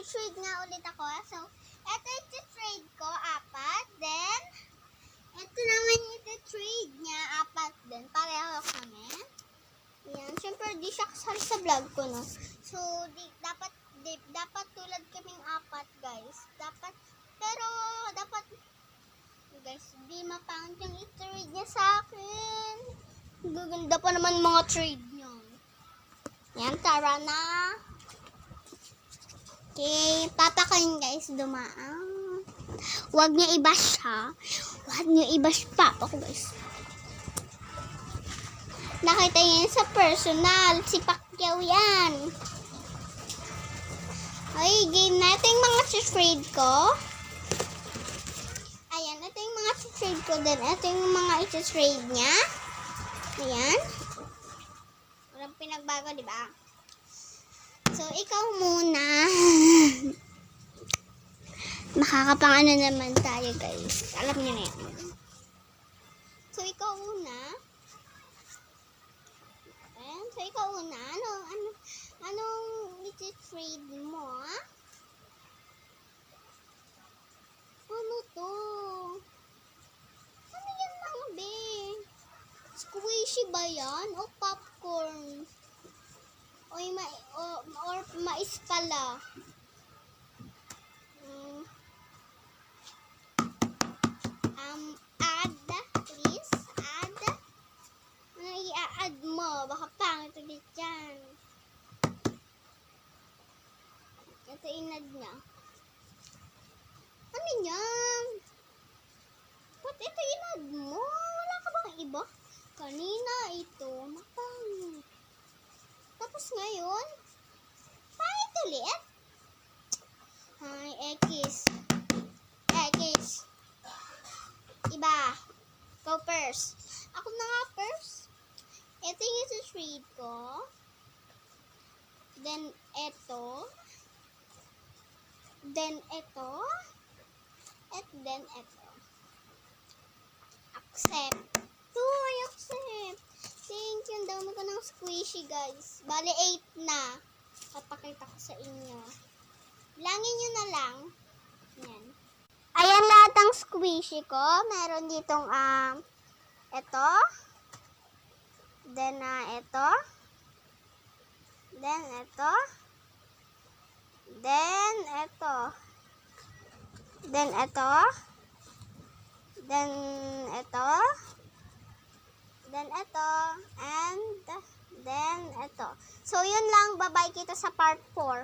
Mag-trade nga ulit ako. So, eto iti-trade ko, 4. Then, eto naman iti-trade niya, 4 din. Pareho kami. Ayan. Siyempre, di siya kasali sa vlog ko, no? So, dapat tulad kaming 4, guys. Dapat, guys, di ma-found yung i-trade niya sa akin. Gaganda pa naman mga trade niya. Yan, tara na. Okay, papakain guys, dumaan. Huwag niyo i-bash ha. Huwag niyo i-bash papa ko guys. Nakita niyo sa personal, si Pacquiao yan. Ay, game natin mga trade ko. Ayan, ito yung mga trade ko din. Ito yung mga iti-trade niya. Ayan. Walang pinagbago, di ba? So, ikaw muna. Makakapang-ano naman tayo, guys. Alam niyo na yan. So, ikaw una. Ayan. So, ikaw una. Anong iti-trade mo, ha? Ano to? Ano yan mga be? Squishy ba yan? O popcorn? Or mais pala? Add, please. Add. Ano i-add mo? Baka pangit ulit yan. Ito inad niya. Ano yan? Ba't ito inad mo? Wala ka bang iba? Kanina ito. Mapangit. Tapos ngayon, pangit ulit. Ay, X. Iba. Go first. Ako na nga first. Ito yung trade ko. Then, ito. Then, ito. At then, ito. Accept. Uy, accept. Thank you. Ang dami ko ng squishy, guys. Bale, 8 na. Papakita ko sa inyo. Bilangin nyo na lang. Yan. Ayan lahat ang squishy ko. Meron ditong, ito. Then, ito. Then, ito. Then, ito. Then, ito. Then, ito. Then, ito. And, then, ito. So, yun lang. Bye-bye kita sa part 4.